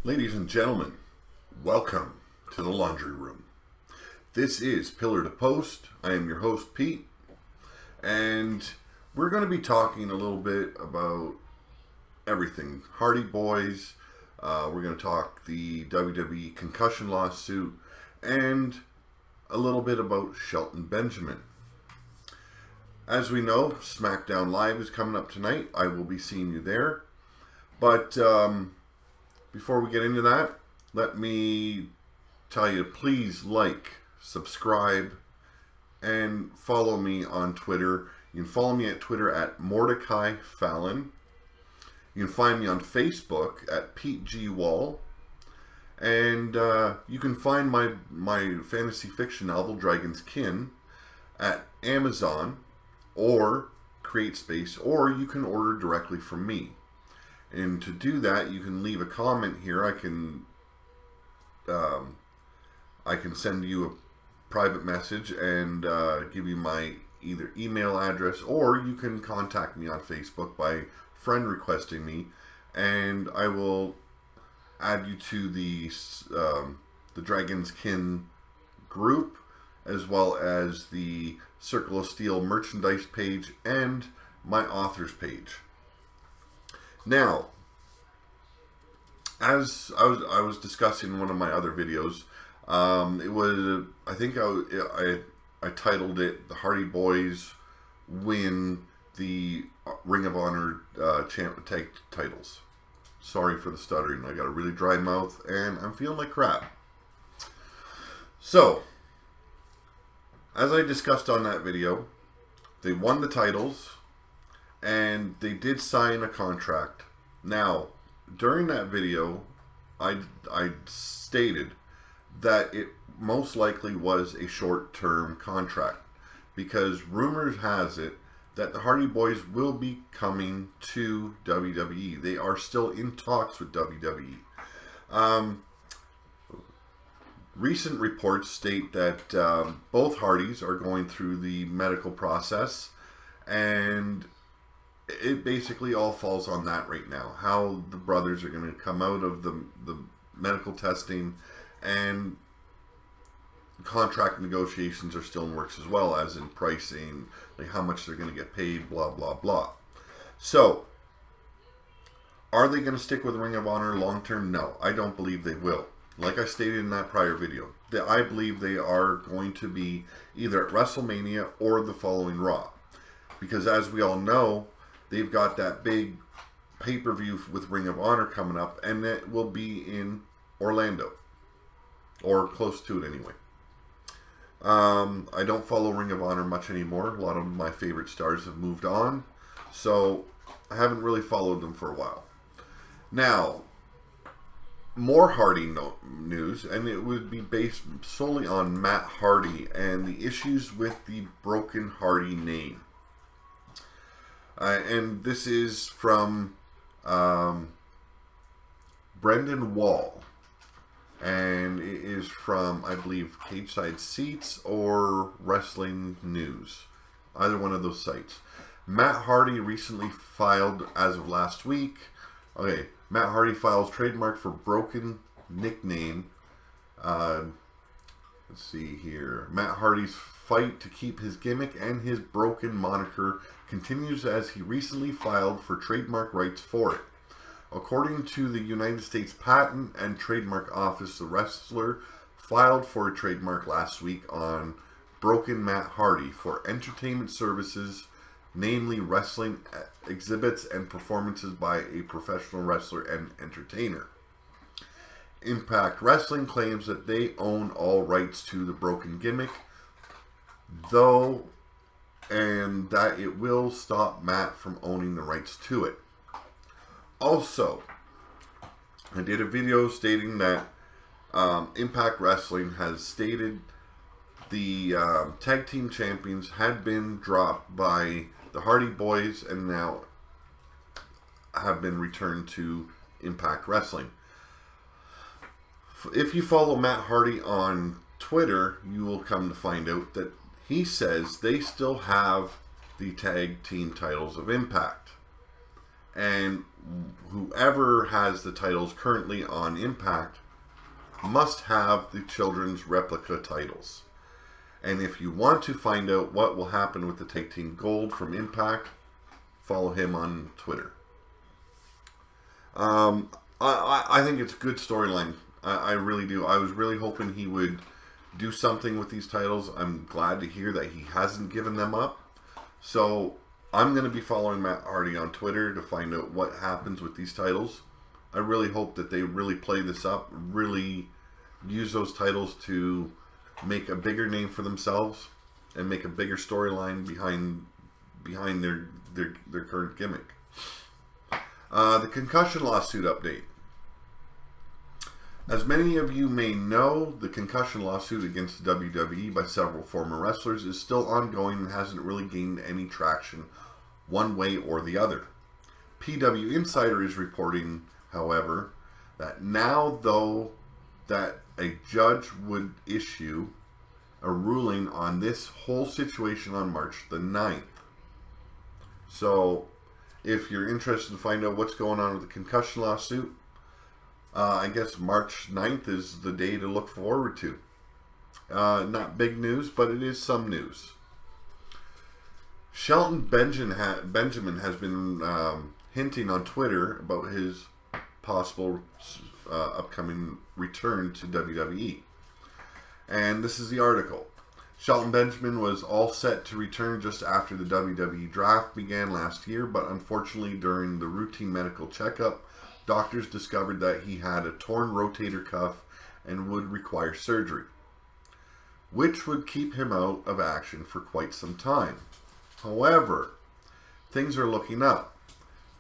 Ladies and gentlemen, welcome to the laundry room. This is Pillar to Post. I am your host, Pete, and we're going to be talking a little bit about everything. Hardy Boys, we're going to talk the WWE Concussion Lawsuit, and a little bit about Shelton Benjiman. As we know, SmackDown Live is coming up tonight. I will be seeing you there. But before we get into that, let me tell you, please like, subscribe, and follow me on Twitter. You can follow me at Twitter at Mordecai Fallon. You can find me on Facebook at Pete G. Wall. And you can find my fantasy fiction novel, Dragon's Kin, at Amazon or CreateSpace, or you can order directly from me. And to do that, you can leave a comment here. I can send you a private message and give you my either email address, or you can contact me on Facebook by friend requesting me, and I will add you to the Dragon's Kin group, as well as the Circle of Steel merchandise page and my authors page. Now, as I was discussing in one of my other videos, I titled it "The Hardy Boys Win the Ring of Honor Tag Titles." Sorry for the stuttering. I got a really dry mouth and I'm feeling like crap. So, as I discussed on that video, they won the titles. And they did sign a contract. Now, during that video, I stated that it most likely was a short-term contract, because rumors has it that the Hardy Boys will be coming to WWE. They are still in talks with WWE. Recent reports state that both Hardys are going through the medical process, and it basically all falls on that right now. How the brothers are going to come out of the medical testing, and contract negotiations are still in works, as well as in pricing, like how much they're going to get paid, blah, blah, blah. So, are they going to stick with Ring of Honor long term? No, I don't believe they will. Like I stated in that prior video, that I believe they are going to be either at WrestleMania or the following Raw. Because as we all know, they've got that big pay-per-view with Ring of Honor coming up, and it will be in Orlando, or close to it anyway. I don't follow Ring of Honor much anymore. A lot of my favorite stars have moved on, so I haven't really followed them for a while. Now, more Hardy news, and it would be based solely on Matt Hardy and the issues with the broken Hardy name. And this is from Brendan Wall. And it is from, I believe, Cageside Seats or Wrestling News. Either one of those sites. Matt Hardy recently filed, as of last week. Okay, Matt Hardy files trademark for broken nickname. Let's see here. Matt Hardy's fight to keep his gimmick and his broken moniker continues, as he recently filed for trademark rights for it. According to the United States Patent and Trademark Office, the wrestler filed for a trademark last week on Broken Matt Hardy for entertainment services, namely wrestling exhibits and performances by a professional wrestler and entertainer. Impact Wrestling claims that they own all rights to the broken gimmick, though, and that it will stop Matt from owning the rights to it. Also, I did a video stating that Impact Wrestling has stated the tag team champions had been dropped by the Hardy Boys and now have been returned to Impact Wrestling. If you follow Matt Hardy on Twitter, you will come to find out that he says they still have the tag team titles of Impact. And whoever has the titles currently on Impact must have the children's replica titles. And if you want to find out what will happen with the Tag Team Gold from Impact, follow him on Twitter. I think it's a good storyline. I really do. I was really hoping he would do something with these titles. I'm glad to hear that he hasn't given them up. So I'm going to be following Matt Hardy on Twitter to find out what happens with these titles. I really hope that they really play this up, really use those titles to make a bigger name for themselves and make a bigger storyline behind their current gimmick. The concussion lawsuit update. As many of you may know, the concussion lawsuit against the WWE by several former wrestlers is still ongoing and hasn't really gained any traction one way or the other. PW Insider is reporting, however, that now though that a judge would issue a ruling on this whole situation on March the 9th. So, if you're interested to find out what's going on with the concussion lawsuit, I guess March 9th is the day to look forward to. Not big news, but it is some news. Shelton Benjiman has been hinting on Twitter about his possible upcoming return to WWE. And this is the article. Shelton Benjiman was all set to return just after the WWE draft began last year, but unfortunately during the routine medical checkup, doctors discovered that he had a torn rotator cuff and would require surgery, which would keep him out of action for quite some time. However, things are looking up.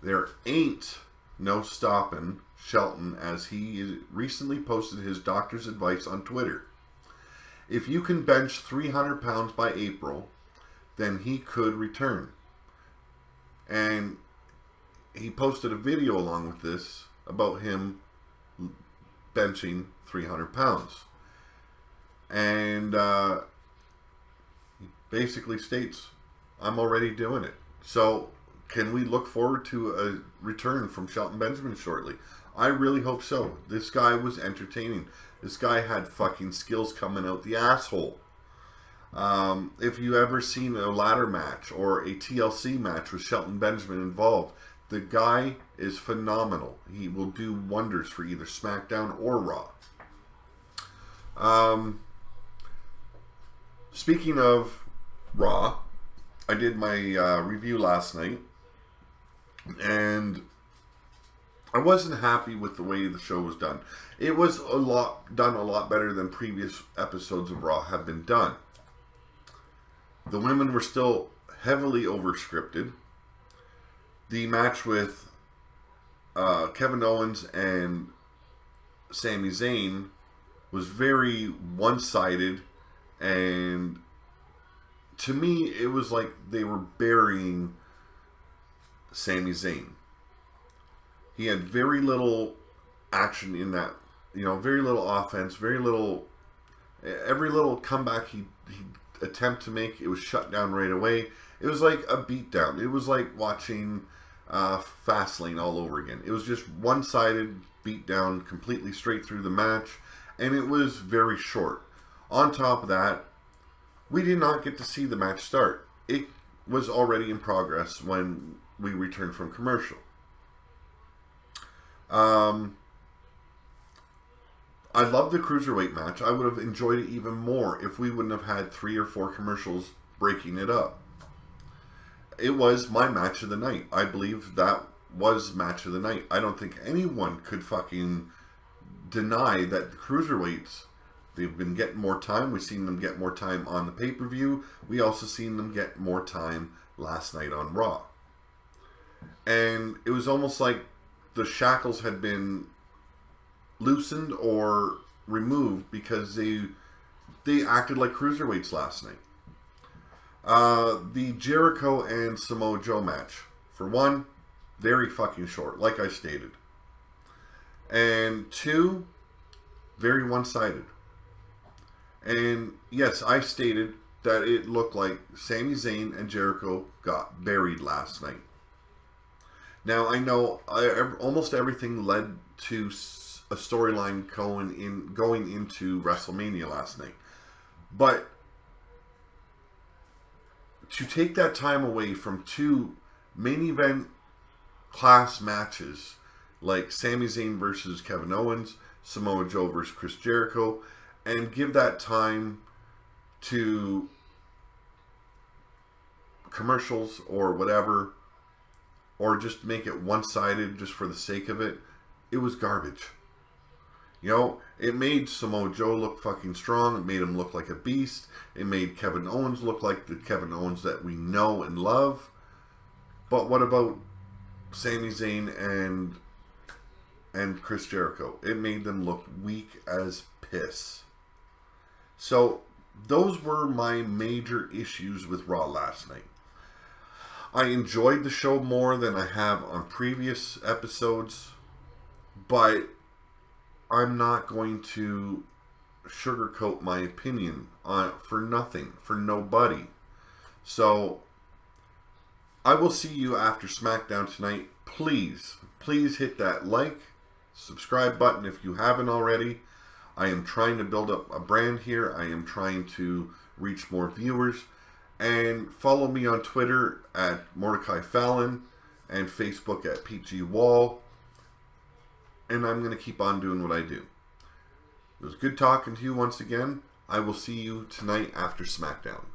There ain't no stopping Shelton, as he recently posted his doctor's advice on Twitter. If you can bench 300 pounds by April, then he could return. And he posted a video along with this about him benching 300 pounds. And he basically states, I'm already doing it. So, can we look forward to a return from Shelton Benjiman shortly? I really hope so. This guy was entertaining. This guy had fucking skills coming out the asshole. If you ever seen a ladder match or a TLC match with Shelton Benjiman involved, the guy is phenomenal. He will do wonders for either SmackDown or Raw. Speaking of Raw, I did my review last night, and I wasn't happy with the way the show was done. It was done a lot better than previous episodes of Raw have been done. The women were still heavily over-scripted. The match with Kevin Owens and Sami Zayn was very one-sided, and to me, it was like they were burying Sami Zayn. He had very little action in that, very little offense, very little. Every little comeback he'd attempt to make, it was shut down right away. It was like a beatdown. It was like watching Fastlane all over again. It was just one-sided beatdown, completely straight through the match, and it was very short. On top of that, we did not get to see the match start. It was already in progress when we returned from commercial. I love the Cruiserweight match. I would have enjoyed it even more if we wouldn't have had 3 or 4 commercials breaking it up. It was my match of the night. I believe that was match of the night. I don't think anyone could fucking deny that the Cruiserweights, they've been getting more time. We've seen them get more time on the pay-per-view. We also seen them get more time last night on Raw. And it was almost like the shackles had been loosened or removed because they acted like cruiserweights last night. The Jericho and Samoa Joe match, for one, very fucking short, like I stated. And 2, very one-sided. And yes, I stated that it looked like Sami Zayn and Jericho got buried last night. Now, I know almost everything led to a storyline going into WrestleMania last night. But to take that time away from two main event class matches like Sami Zayn versus Kevin Owens, Samoa Joe versus Chris Jericho, and give that time to commercials or whatever, or just make it one-sided just for the sake of it, it was garbage. You know, it made Samoa Joe look fucking strong. It made him look like a beast. It made Kevin Owens look like the Kevin Owens that we know and love. But what about Sami Zayn and Chris Jericho? It made them look weak as piss. So those were my major issues with Raw last night. I enjoyed the show more than I have on previous episodes, but I'm not going to sugarcoat my opinion for nothing, for nobody. So I will see you after SmackDown tonight. Please hit that like, subscribe button if you haven't already. I am trying to build up a brand here. I am trying to reach more viewers. And follow me on Twitter at Mordecai Fallon and Facebook at PG Wall. And I'm going to keep on doing what I do. It was good talking to you once again. I will see you tonight after SmackDown.